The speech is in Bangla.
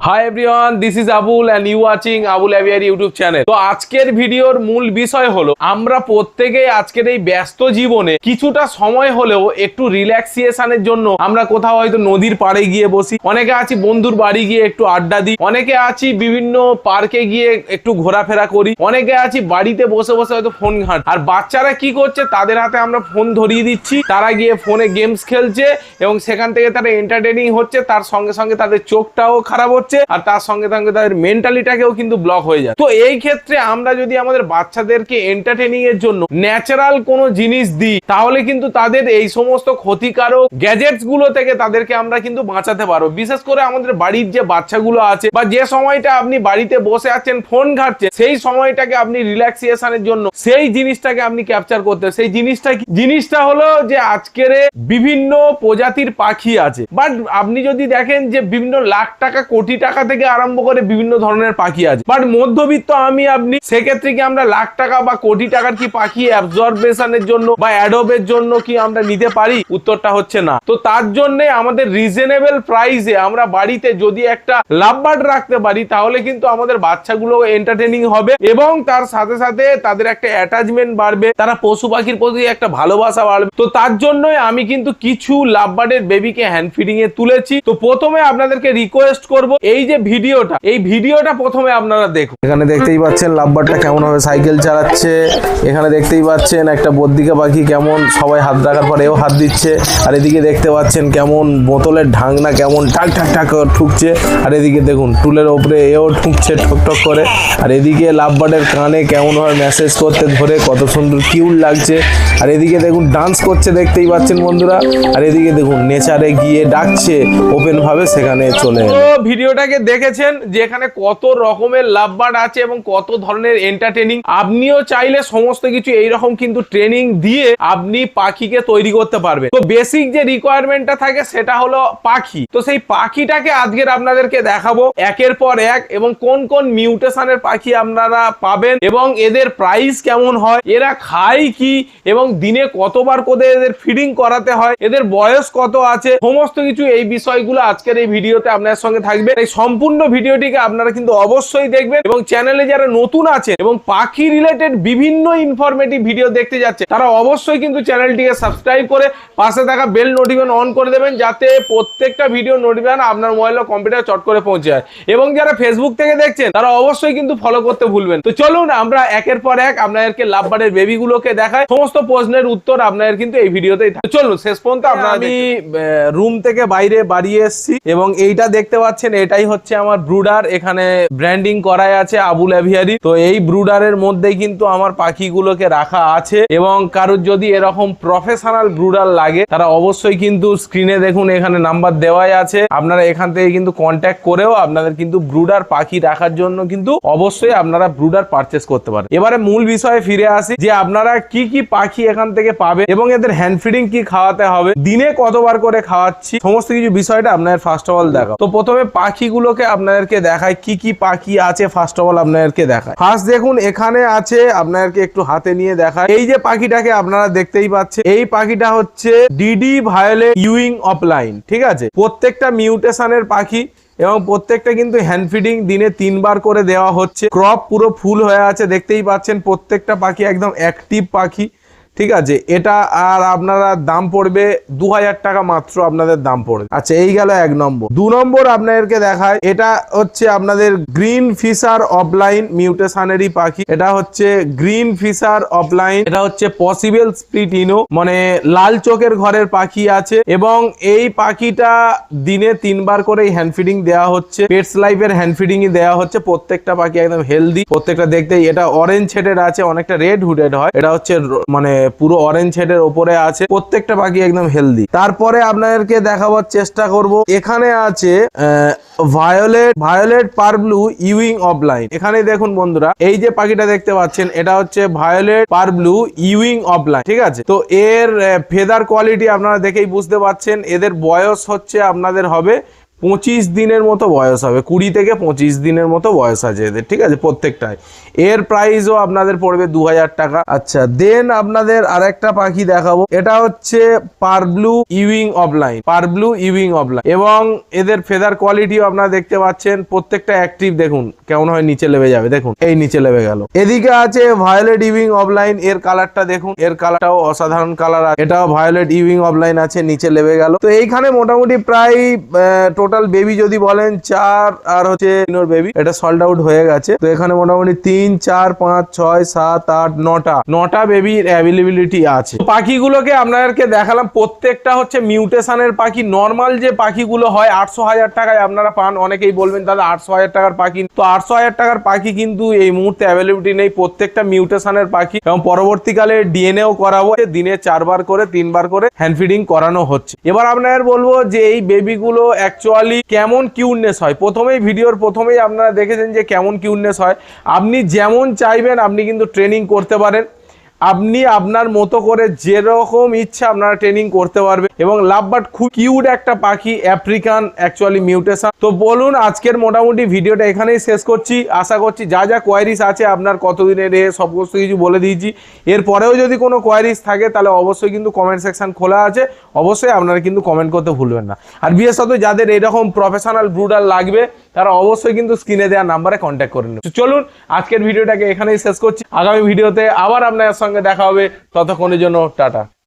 High everyone, this is Abul and you watching Abul aviary YouTube channel. তো আজকের ভিডিওর মূল বিষয় হলো আমরা প্রত্যেকেই আজকের এই ব্যস্ত জীবনে কিছুটা সময় হলেও একটু রিল্যাক্সিয়েশনের জন্য আমরা কোথাও হয়তো নদীর পাড়ে গিয়ে বসি, অনেকে আছি বন্ধুর বাড়ি গিয়ে একটু আড্ডা দিই, অনেকে আছি বিভিন্ন পার্কে গিয়ে একটু ঘোরাফেরা করি, অনেকে আছি বাড়িতে বসে বসে হয়তো ফোন ঘাঁট। আর বাচ্চারা কি করছে, তাদের হাতে আমরা ফোন ধরিয়ে দিচ্ছি, তারা গিয়ে ফোনে গেমস খেলছে এবং সেখান থেকে তারা এন্টারটেইনিং হচ্ছে, তার সঙ্গে সঙ্গে তাদের চোখটাও খারাপ হচ্ছে আর তার সঙ্গে সঙ্গে তাদের মেন্টালিটাকেও কিন্তু ব্লক হয়ে যায়। তো এই ক্ষেত্রে আমরা যদি আমাদের বাচ্চাদেরকে এন্টারটেইনিং এর জন্য ন্যাচারাল কোনো জিনিস দিই, তাহলে কিন্তু তাদের এই সমস্ত ক্ষতিকারক গ্যাজেটস গুলো থেকে তাদেরকে আমরা কিন্তু বাঁচাতে পারবো। বিশেষ করে আমাদের বাড়ির যে বাচ্চাগুলো আছে বা যে সময়টা আপনি বাড়িতে বসে আছেন ফোন ঘাঁটছেন, সেই সময়টাকে আপনি রিল্যাক্সিয়েশনের জন্য সেই জিনিসটাকে আপনি ক্যাপচার করতে, সেই জিনিসটা হলো যে আজকের বিভিন্ন প্রজাতির পাখি আছে, বাট আপনি যদি দেখেন যে বিভিন্ন লাখ টাকা কোটি টাকা থেকে আরম্ভ করে বিভিন্ন ধরনের পাখি আছে, বাট মধ্যবিত্ত আপনি সেক্ষেত্রে কি আমরা লাখ টাকা বা কোটি টাকার কি পাখি অ্যাবজর্বেশনের জন্য বা অ্যাডোবের জন্য কি আমরা নিতে পারি? উত্তরটা হচ্ছে না। তো তার জন্য আমাদের রিজনেবল প্রাইসে আমরা বাড়িতে যদি একটা লাভ বার্ড রাখতে পারি, তাহলে কিন্তু আমাদের বাচ্চাগুলো এন্টারটেইনিং হবে এবং তার সাথে সাথে তাদের একটা অ্যাটাচমেন্ট বাড়বে, তারা পশু পাখির প্রতি একটা ভালোবাসা বাড়বে। তো তার জন্যই আমি কিন্তু কিছু লাভ বার্ডের বেবিকে হ্যান্ড ফিডিং এ তুলেছি। তো প্রথমে আপনাদেরকে রিকোয়েস্ট করব, এই যে ভিডিওটা প্রথমে আপনারা দেখুন। এখানে দেখতেই পাচ্ছেন লাভবারটা কেমন ভাবে সাইকেল চালাচ্ছে, এখানে দেখতেই পাচ্ছেন একটা বদ্দিকা পাখি কেমন সবাই হাত রাখার পর এও হাত দিচ্ছে, আর এদিকে দেখতে পাচ্ছেন কেমন বোতলের ঢাকনা কেমন ঠাক ঠাক ঠাক ঠুকছে, আর এদিকে দেখুন টুলের ওপরে এও ঠুকছে ঠক ঠক করে, আর এদিকে লাভবার্ডের কানে কেমন ভাবে মেসেজ করতে ধরে কত সুন্দর কিউট লাগছে, আর এদিকে দেখুন ডান্স করছে দেখতেই পাচ্ছেন বন্ধুরা, আর এদিকে দেখুন নেচারে গিয়ে ডাকছে ওপেন ভাবে সেখানে চলে এলো। ভিডিওটাকে দেখেছেন যে এখানে কত রকমের লাভ বার্ড আছে এবং কত ধরনের এন্টারটেইনিং। আপনিও চাইলে সমস্ত কিছু এইরকম কিন্তু ট্রেনিং দিয়ে আপনি পাখিকে তৈরি করতে পারবেন। তো বেসিক যে রিকোয়ারমেন্টটা থাকে সেটা হলো পাখি। তো সেই পাখিটাকে আজকের আপনাদেরকে দেখাবো একের পর এক, এবং কোন কোন মিউটেশনের পাখি আপনারা পাবেন এবং এদের প্রাইস কেমন হয়, এরা খায় কি এবং দিনে কতবার করে এদের ফিডিং করাতে হয়, এদের বয়স কত আছে, সমস্ত কিছু এই বিষয়গুলো আজকের এই ভিডিওতে আপনার সঙ্গে থাকবে। এই সম্পূর্ণ ভিডিওটিকে আপনারা কিন্তু অবশ্যই দেখবেন এবং চ্যানেলে যারা নতুন আছে এবং পাখি রিলেটেড বিভিন্ন ইনফরমেটিভ ভিডিও দেখতে যাচ্ছে, তারা অবশ্যই কিন্তু চ্যানেলটিকে সাবস্ক্রাইব করে পাশে থাকা বেল নোটিফিকেশন অন করে দেবেন, যাতে প্রত্যেকটা ভিডিও নোটিফিকেশন আপনার মোবাইল ও কম্পিউটার চট করে পৌঁছে যায়। এবং যারা ফেসবুক থেকে দেখছেন তারা অবশ্যই কিন্তু ফলো করতে ভুলবেন। তো চলুন আমরা একের পর এক আপনাদেরকে লাভ বার্ডের বেবিগুলোকে দেখাই, সমস্ত প্রশ্নের উত্তর আপনাদের কিন্তু এই ভিডিওতেই থাকে। চলুন শেষ পর্যন্ত আপনারা। আমি রুম থেকে বাইরে বাড়িয়ে এসেছি এবং এইটা দেখতে পাচ্ছেন, এটাই হচ্ছে আমার ব্রুডার। এখানে ব্র্যান্ডিং করাই আছে আবুল অ্যাভিয়ারি। তো এই ব্রুডারের মধ্যেই কিন্তু আমার পাখিগুলোকে রাখা আছে, এবং কারোর যদি এরকম প্রফেশনাল ব্রুডার লাগে তারা অবশ্যই কিন্তু স্ক্রিনে দেখুন এখানে নাম্বার দেওয়াই আছে, আপনারা এখান থেকে কিন্তু কন্ট্যাক্ট করেও আপনাদের কিন্তু ব্রুডার পাখি রাখার জন্য কিন্তু অবশ্যই আপনারা ব্রুডার পারচেস করতে পারেন। এবারে মূল বিষয়ে ফিরে আসি যে আপনারা কি কি পাখি এখান থেকে পাবেন এবং এদের হ্যান্ড ফিডিং কি খাওয়াতে হবে, দিনে কতবার করে খাওয়াচ্ছি, সমস্ত কিছু বিষয়টা আপনাদের ফার্স্ট অফ অল দেখাও। তো প্রথমে পাখিগুলোকে আপনাদেরকে দেখায় কি কি পাখি আছে, ফার্স্ট অফ অল আপনাদেরকে দেখায়। ফার্স্ট দেখুন এখানে আছে, আপনাদেরকে একটু হাতে নিয়ে দেখায়। এই যে পাখিটাকে আপনারা দেখতেই পাচ্ছেন, এই পাখিটা হচ্ছে ডিডি ভায়োলেট ইউইং অফলাইন, ঠিক আছে। প্রত্যেকটা মিউটেশনের পাখি এবং প্রত্যেকটা কিন্তু হ্যান্ড ফিডিং দিনে 3 বার করে দেওয়া হচ্ছে। ক্রপ পুরো ফুল হয়ে আছে দেখতেই পাচ্ছেন, প্রত্যেকটা পাখি একদম অ্যাক্টিভ পাখি, ঠিক আছে। এটা আর আপনারা দাম পড়বে 2000 টাকা মাত্র আপনাদের দাম পড়বে। আচ্ছা এই গেল 1 নম্বর। 2 নম্বর আপনাদেরকে দেখায়, এটা হচ্ছে আপনাদের গ্রিন ফিশার অফলাইন মিউটেশনেরই পাখি। এটা হচ্ছে গ্রিন ফিশার অফলাইন, এটা হচ্ছে পসিবল স্প্লিট ইনো, মানে লাল চোখের ঘরের পাখি আছে, এবং এই পাখিটা দিনে 3 বার করে হ্যান্ড ফিডিং দেওয়া হচ্ছে। পেটস লাইফের হ্যান্ড ফিডিং দেওয়া হচ্ছে। প্রত্যেকটা পাখি একদম হেলদি, প্রত্যেকটা দেখতেই। এটা অরেঞ্জ হেডের আছে, অনেকটা রেড হুডেড হয়, এটা হচ্ছে মানে পুরো অরেঞ্জ হেডের উপরে আছে। প্রত্যেকটা পাখি একদম হেলদি। তারপরে আপনাদেরকে দেখাবার চেষ্টা করব, এখানে আছে ভায়োলেট পারব্লু ইউইং অফলাইন। এখানে দেখুন বন্ধুরা, এই যে পাখিটা দেখতে পাচ্ছেন এটা হচ্ছে ভায়োলেট পারব্লু ইউইং অফলাইন, ঠিক আছে। তো এর ফেদার কোয়ালিটি আপনারা দেখেই বুঝতে পারছেন। এদের বয়স হচ্ছে আপনাদের হবে 25 দিনের মতো বয়স হবে, 20 থেকে 25 দিনের মতো বয়স আছে এদের, ঠিক আছে প্রত্যেকটাই। এর প্রাইসও আপনাদের পড়বে 2000 টাকা। আচ্ছা দেন আপনাদের আরেকটা পাখি দেখাবো, এটা হচ্ছে পারব্লু ইউইং অফলাইন, পারব্লু ইউইং অফলাইন, এবং এদের ফেদার কোয়ালিটিও আপনারা দেখতে পাচ্ছেন, প্রত্যেকটা অ্যাক্টিভ দেখুন কেমন হয়, নিচে লেবে যাবে দেখুন, এই নিচে লেবে গেল। এদিকে আছে ভায়োলেট ইউইং অফলাইন, এর কালারটা দেখুন, এর কালারটাও অসাধারণ কালার, এটাও ভায়োলেট ইউইং অফলাইন আছে, নিচে লেবে গেল। তো এইখানে মোটামুটি প্রায় টোটাল বেবি যদি বলেন 4 আর হচ্ছে বেবি, এটা সল্ড আউট হয়ে গেছে। তো এখানে মোটামুটি 3 4 5 6 7 8 9টা বেবির অ্যাভেলেবিলিটি আছে। পাখিগুলোকে আপনাদেরকে দেখালাম, প্রত্যেকটা হচ্ছে মিউটেশনের পাখি। নর্মাল যে পাখিগুলো হয় 800,000 টাকায় আপনারা পান, অনেকেই বলবেন দাদা 800,000 টাকার পাখি, তো 800,000 টাকার পাখি কিন্তু এই মুহূর্তে অ্যাভেলেবিলিটি নেই, প্রত্যেকটা মিউটেশনের পাখি, এবং পরবর্তীকালে ডিএনএও করাবো, দিনে 4 বার করে 3 বার করে হ্যান্ড ফিডিং করানো হচ্ছে। এবার আপনাদের বলবো যে এই বেবিগুলো অ্যাকচুয়ালি কেমন কিউটনেস হয়। ভিডিওর প্রথমেই আপনারা দেখেছেন যে কেমন কিউটনেস হয়। আপনি যেমন চাইবেন আপনি কিন্তু ট্রেনিং করতে পারেন, আপনি আপনার মতো করে যেরকম ইচ্ছা আপনারা ট্রেনিং করতে পারবেন। এবং লাভ বাট খুব কিউট একটা পাখি, আফ্রিকান অ্যাকচুয়ালি মিউটেশন। তো বলুন আজকের মোটামুটি ভিডিওটা এখানেই শেষ করছি। আশা করছি যা যা কোয়ারিজ আছে আপনার কতদিনের সমস্ত কিছু বলে দিয়েছি। এরপরেও যদি কোনো কোয়ারিজ থাকে তাহলে অবশ্যই কিন্তু কমেন্ট সেকশন খোলা আছে, অবশ্যই আপনারা কিন্তু কমেন্ট করতে ভুলবেন না। আর বিশেষত যাদের এরকম প্রফেশনাল ব্রুডার লাগবে তারা অবশ্যই কিন্তু স্ক্রিনে দেওয়া নাম্বারে কন্ট্যাক্ট করে নেবেন। চলুন আজকের ভিডিওটাকে এখানেই শেষ করছি, আগামী ভিডিওতে আবার আপনার সঙ্গে দেখা হবে, ততক্ষণের জন্য টাটা।